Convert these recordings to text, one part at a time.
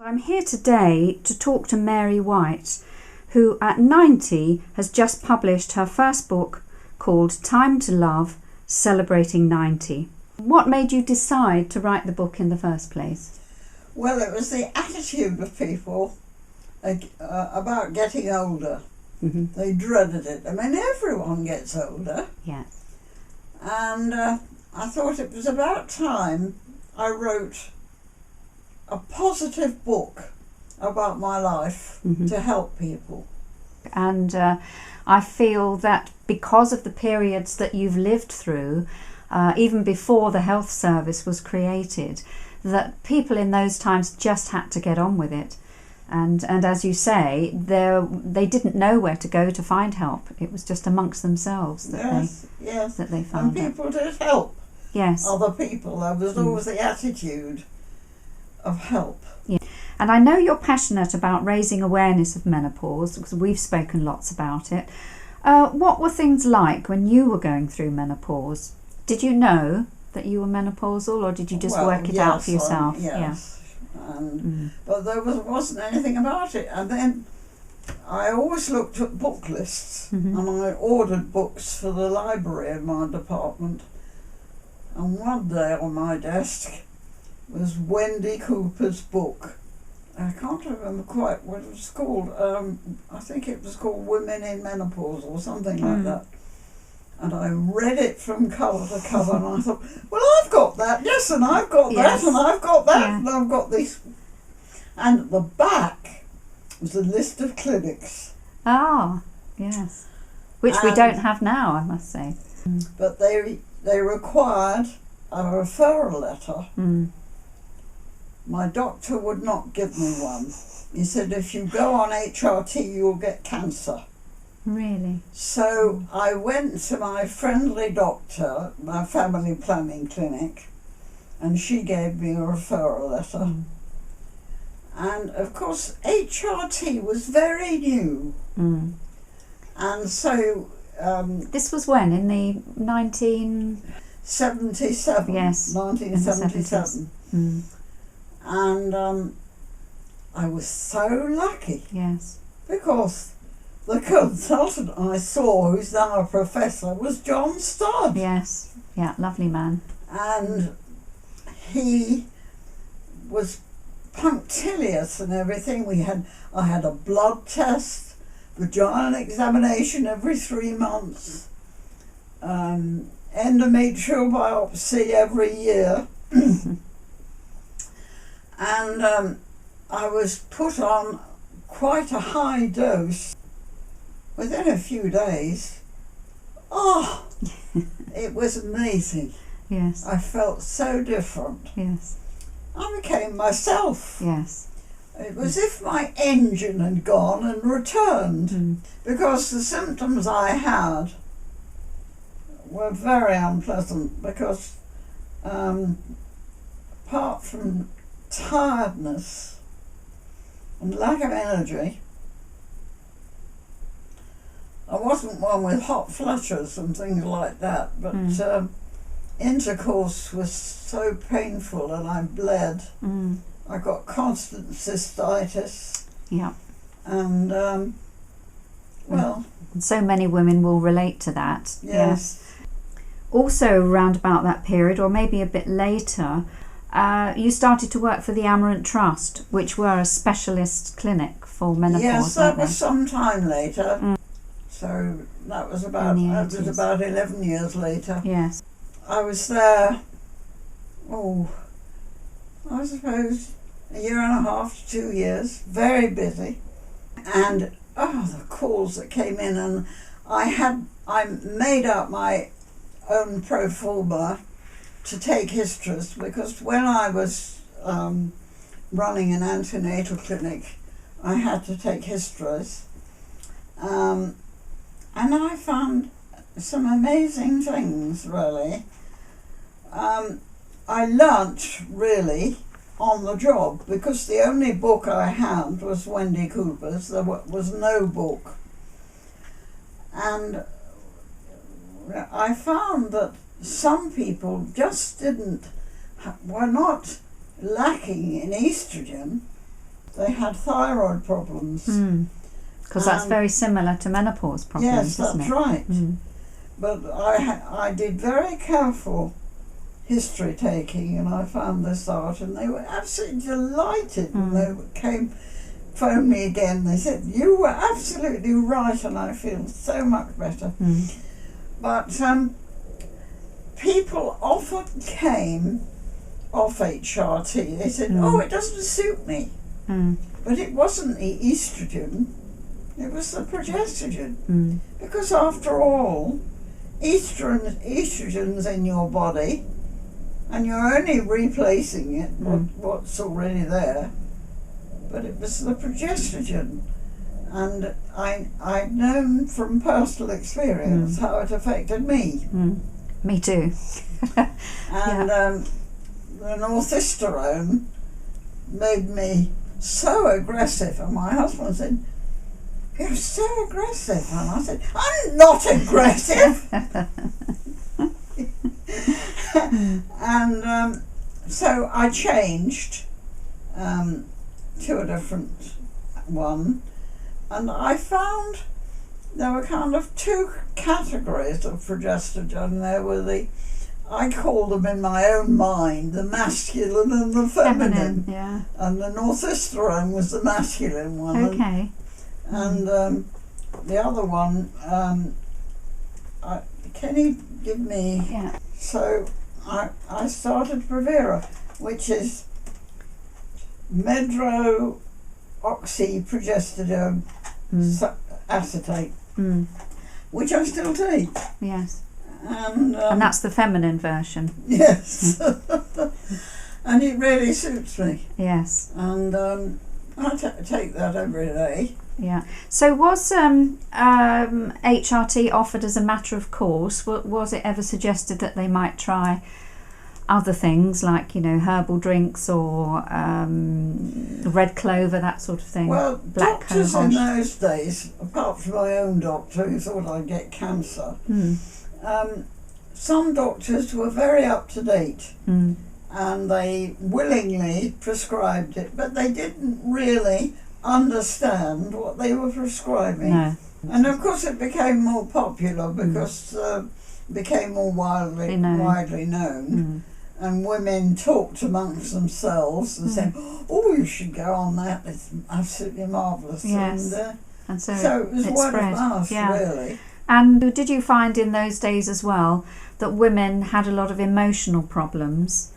I'm here today to talk to Mary White, who at 90 has just published her first book called Time to Love, Celebrating 90. What made you decide to write the book in the first place? Well, it was the attitude of people about getting older. Mm-hmm. They dreaded it. I mean, everyone gets older. Yes. And I thought it was about time I wrote a positive book about my life to help people. And I feel that because of the periods that you've lived through, even before the health service was created, that people in those times just had to get on with it. And as you say, they didn't know where to go to find help. It was just amongst themselves that they found and people did help other people. There was always the attitude of help. Yeah. And I know you're passionate about raising awareness of menopause, because we've spoken lots about it. What were things like when you were going through menopause? Did you know that you were menopausal, or did you just work it out for yourself? But there wasn't anything about it. And then I always looked at book lists, and I ordered books for the library in my department. And one day on my desk was Wendy Cooper's book. I can't remember quite what it was called. I think it was called Women in Menopause or something like that. And I read it from cover to cover, and I thought, well, I've got that, yes, and I've got that, and I've got that, and I've got this. And at the back was a list of clinics. Ah, yes. Which we don't have now, I must say. But they required a referral letter. My doctor would not give me one. He said, if you go on HRT, you'll get cancer. Really? So I went to my friendly doctor, my family planning clinic, and she gave me a referral letter. And of course, HRT was very new. And so... this was when? In the 77. Yes. 1977. And I was so lucky. Yes. Because the consultant I saw, who's now a professor, was John Studd. Yes. Yeah, lovely man. And he was punctilious and everything. I had a blood test, vaginal examination every 3 months, endometrial biopsy every year. And I was put on quite a high dose. Within a few days, it was amazing. Yes. I felt so different. Yes. I became myself. Yes. It was as if my engine had gone and returned, because the symptoms I had were very unpleasant, because apart from tiredness and lack of energy, I wasn't one with hot flushes and things like that, but intercourse was so painful and I bled. I got constant cystitis. Yeah. And, well... So many women will relate to that. Yes. Also around about that period, or maybe a bit later, you started to work for the Amaranth Trust, which were a specialist clinic for menopause. Yes, that was some time later. So that was about 11 years later. Yes. I was there, I suppose a year and a half to 2 years, very busy. And the calls that came in, and I made up my own pro forma to take histories, because when I was running an antenatal clinic, I had to take histories. And I found some amazing things, really. I learnt, really, on the job, because the only book I had was Wendy Cooper's. There was no book. And I found that some people just were not lacking in estrogen, they had thyroid problems. Because that's very similar to menopause problems, yes, isn't that's it? right. But I did very careful history taking, and I found this out, and they were absolutely delighted when they phoned me again. They said, "You were absolutely right, and I feel so much better." But people often came off HRT. They said, "Oh, it doesn't suit me," but it wasn't the estrogen; it was the progestogen. Because after all, estrogen's in your body, and you're only replacing it, what's already there. But it was the progestogen, and I'd known from personal experience how it affected me. Me too. And the northisterone made me so aggressive, and my husband said, "You're so aggressive," and I said, "I'm not aggressive." And so I changed to a different one, and I found there were kind of two categories of progestogen. There were I call them in my own mind, the masculine and the feminine. Yeah. And the northisterone was the masculine one. Okay. And the other one, can you give me? Yeah. So I started Provera, which is medroxyprogesterone acetate, which I still take. Yes. And that's the feminine version. Yes. And it really suits me. Yes. And I take that every day. Yeah. So was HRT offered as a matter of course? Was it ever suggested that they might try other things like, herbal drinks or red clover, that sort of thing? Well, black doctors cohosh. in those days, apart from my own doctor who thought I'd get cancer, some doctors were very up to date, and they willingly prescribed it, but they didn't really understand what they were prescribing. No. And of course it became more popular because it became more widely known. And women talked amongst themselves and said, "Oh, you should go on that, it's absolutely marvellous." Yes. And so it was word spread. of mouth, really. And did you find in those days as well that women had a lot of emotional problems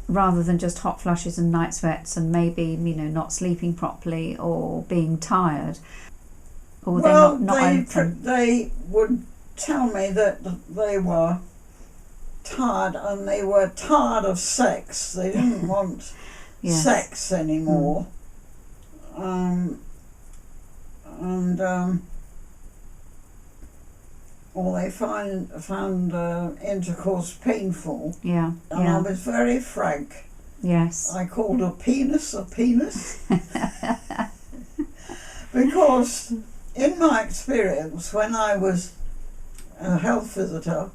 rather than just hot flushes and night sweats and maybe, not sleeping properly or being tired? Or were they not open? They would tell me that they were tired, and they were tired of sex. They didn't want sex anymore. Or they found intercourse painful. Yeah. And I was very frank. Yes. I called a penis because in my experience, when I was a health visitor,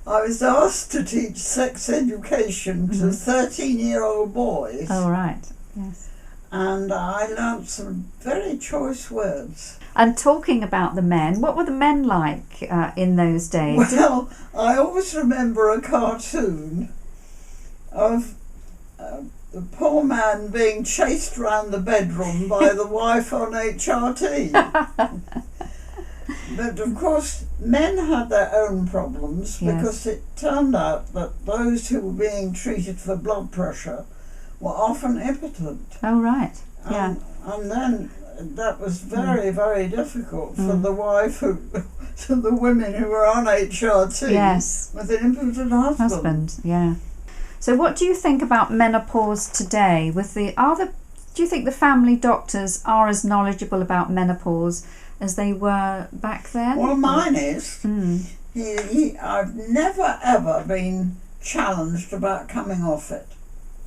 I was asked to teach sex education to 13-year-old boys. Oh, right. Yes. And I learnt some very choice words. And talking about the men, what were the men like in those days? Well, I always remember a cartoon of the poor man being chased around the bedroom by the wife on HRT. But of course, men had their own problems because it turned out that those who were being treated for blood pressure were often impotent. Oh, right. Yeah. And then that was very, very difficult for the wife to the women who were on HRT with an impotent husband. Yeah. So what do you think about menopause today? Do you think the family doctors are as knowledgeable about menopause as they were back then? Well, mine is. I've never ever been challenged about coming off it.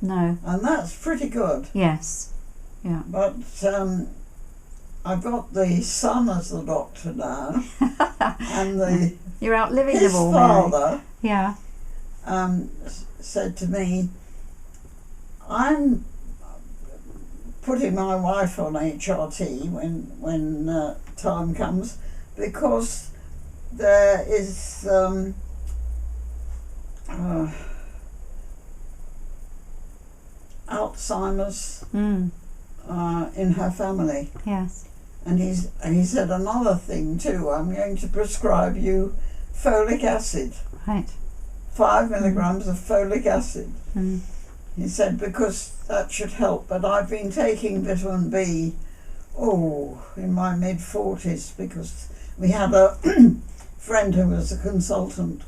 No. And that's pretty good. Yes. Yeah. But I've got the son as the doctor now, and you're outliving his them all. father Yeah. said to me, I'm putting my wife on HRT when time comes, because there is Alzheimer's in her family. Yes. And he said another thing too. I'm going to prescribe you folic acid. Right. 5 milligrams of folic acid. Mm. He said, because that should help. But I've been taking vitamin B, in my mid-40s, because we had a friend who was a consultant,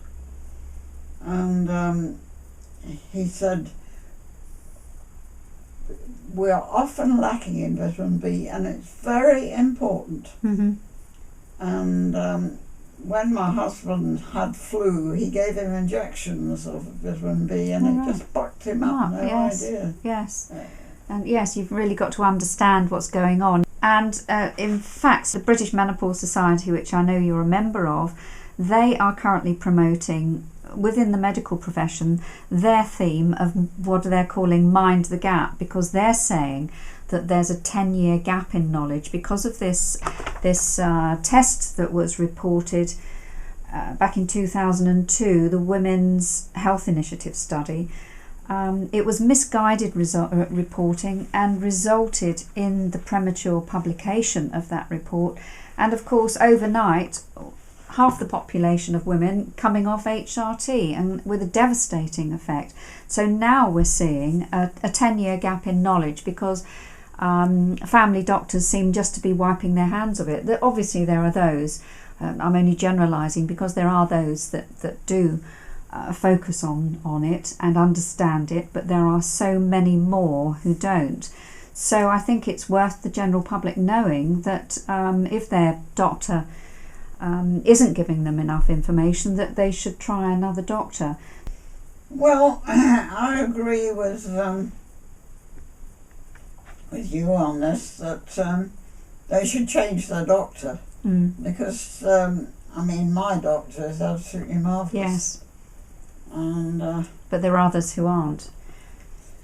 and he said, we are often lacking in vitamin B, and it's very important. Mm-hmm. And when my husband had flu, he gave him injections of vitamin B, and it just bucked him up. No idea. Yes. And yes, you've really got to understand what's going on. And in fact, the British Menopause Society, which I know you're a member of, they are currently promoting, within the medical profession, their theme of what they're calling Mind the Gap, because they're saying that there's a 10-year gap in knowledge because of this test that was reported back in 2002, the Women's Health Initiative study. It was misguided reporting and resulted in the premature publication of that report. And of course, overnight, half the population of women coming off HRT, and with a devastating effect. So now we're seeing a 10-year gap in knowledge, because family doctors seem just to be wiping their hands of it. Obviously there are those, I'm only generalising, because there are those that do focus on it and understand it, but there are so many more who don't. So I think it's worth the general public knowing that if their doctor isn't giving them enough information, that they should try another doctor. Well, I agree with you on this, that they should change their doctor, because my doctor is absolutely marvellous. Yes. And but there are others who aren't.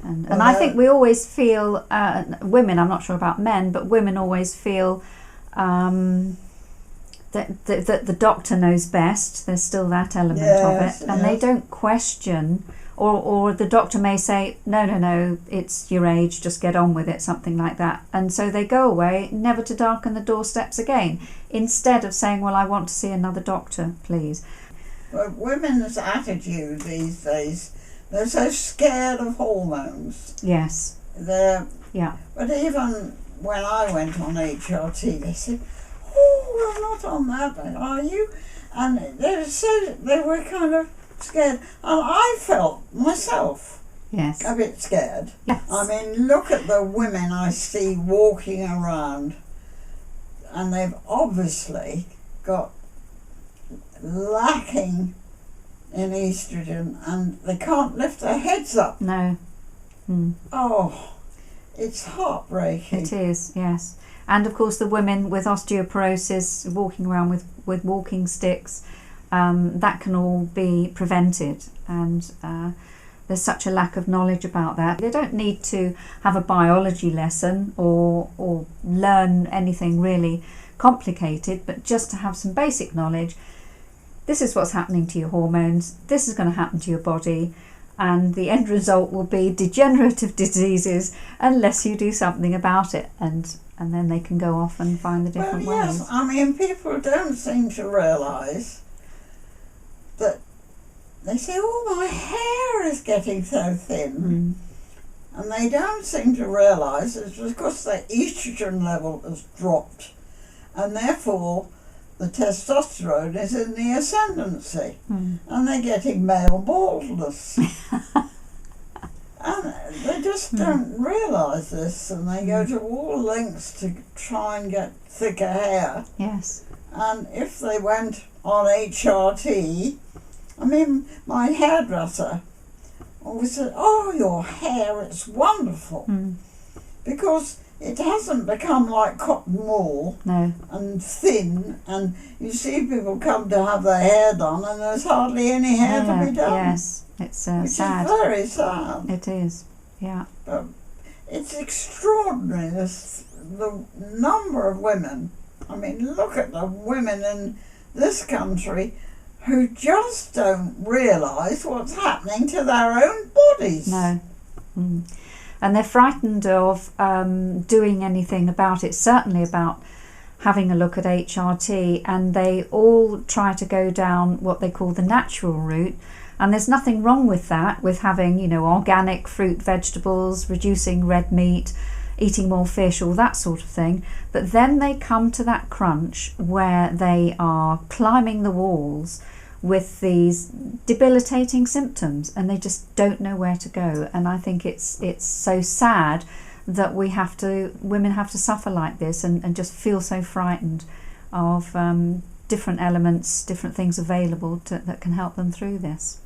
And I think we always feel, women, I'm not sure about men, but women always feel that the doctor knows best. There's still that element of it, and they don't question, or the doctor may say, no, it's your age, just get on with it, something like that. And so they go away, never to darken the doorsteps again, instead of saying, well, I want to see another doctor, please. But women's attitude these days, they're so scared of hormones. Yes. But even when I went on HRT, they said, you're not on that, are you? And they were kind of scared. And I felt myself a bit scared. Yes. I mean, look at the women I see walking around, and they've obviously got lacking in estrogen, and they can't lift their heads up. No. Oh, it's heartbreaking. It is, yes. And of course the women with osteoporosis, walking around with walking sticks, that can all be prevented, and there's such a lack of knowledge about that. They don't need to have a biology lesson or learn anything really complicated, but just to have some basic knowledge. This is what's happening to your hormones, this is going to happen to your body, and the end result will be degenerative diseases unless you do something about it, and then they can go off and find the different ways. Yes, I mean, people don't seem to realise that they say, my hair is getting so thin. And they don't seem to realise it's because their estrogen level has dropped, and therefore the testosterone is in the ascendancy, and they're getting male baldness. And they just don't realise this, and they go to all lengths to try and get thicker hair. Yes. And if they went on HRT, I mean, my hairdresser always said, your hair, it's wonderful. Because it hasn't become like cotton wool. No. And thin, and you see people come to have their hair done and there's hardly any hair to be done. Yes, it's sad. Which is very sad. It is, Yeah. But it's extraordinary, the number of women. I mean, look at the women in this country who just don't realise what's happening to their own bodies. No. And they're frightened of doing anything about it, certainly about having a look at HRT, and they all try to go down what they call the natural route. And there's nothing wrong with that, with having, you know, organic fruit, vegetables, reducing red meat, eating more fish, all that sort of thing. But then they come to that crunch where they are climbing the walls with these debilitating symptoms, and they just don't know where to go. And I think it's so sad that women have to suffer like this and just feel so frightened of different elements, different things available that can help them through this.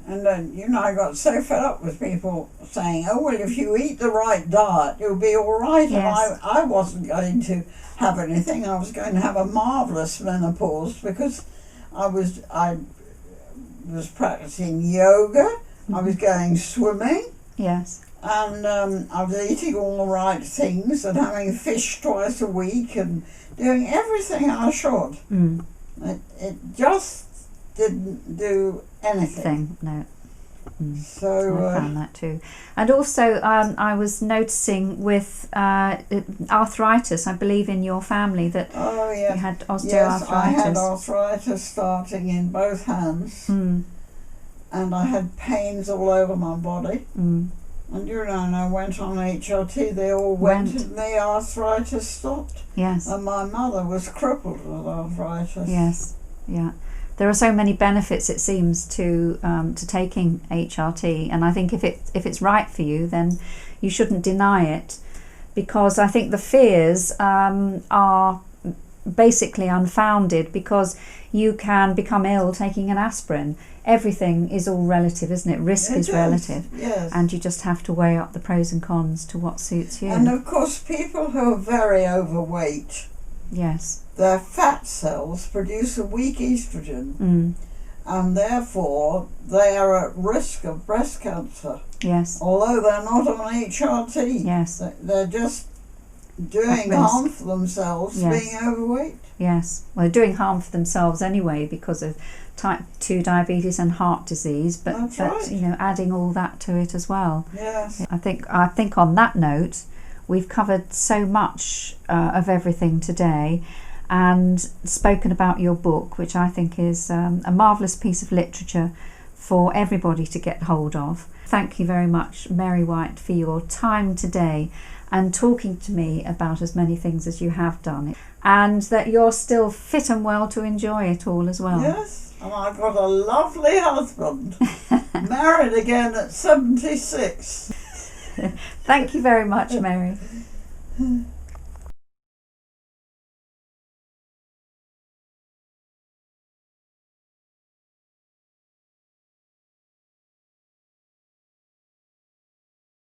And then, you know, I got so fed up with people saying, oh, well, if you eat the right diet, you'll be all right. Yes. And I wasn't going to have anything. I was going to have a marvellous menopause because I was practicing yoga. I was going swimming. Yes. And I was eating all the right things and having fish twice a week and doing everything I should. It just didn't do anything. No. So I found that too. And also I was noticing with arthritis, I believe in your family, that you had osteoarthritis. Yes, I had arthritis starting in both hands, and I had pains all over my body. And you know, and I went on HRT, they all went and the arthritis stopped. Yes. And my mother was crippled with arthritis. Yes, yeah. There are so many benefits, it seems, to taking HRT, and I think if it's right for you, then you shouldn't deny it, because I think the fears are basically unfounded, because you can become ill taking an aspirin. Everything is all relative, isn't it? Risk is relative, yes. And you just have to weigh up the pros and cons to what suits you. And of course, people who are very overweight, yes, their fat cells produce a weak estrogen, and therefore they are at risk of breast cancer. Yes. Although they're not on HRT. Yes. They're just doing harm for themselves, being overweight. Yes. Well, they're doing harm for themselves anyway because of type 2 diabetes and heart disease, but right. You know, adding all that to it as well. Yes. I think on that note, we've covered so much of everything today, and spoken about your book, which I think is a marvellous piece of literature for everybody to get hold of. Thank you very much, Mary White, for your time today and talking to me about as many things as you have done, and that you're still fit and well to enjoy it all as well. Yes, and I've got a lovely husband, married again at 76. Thank you very much, Mary.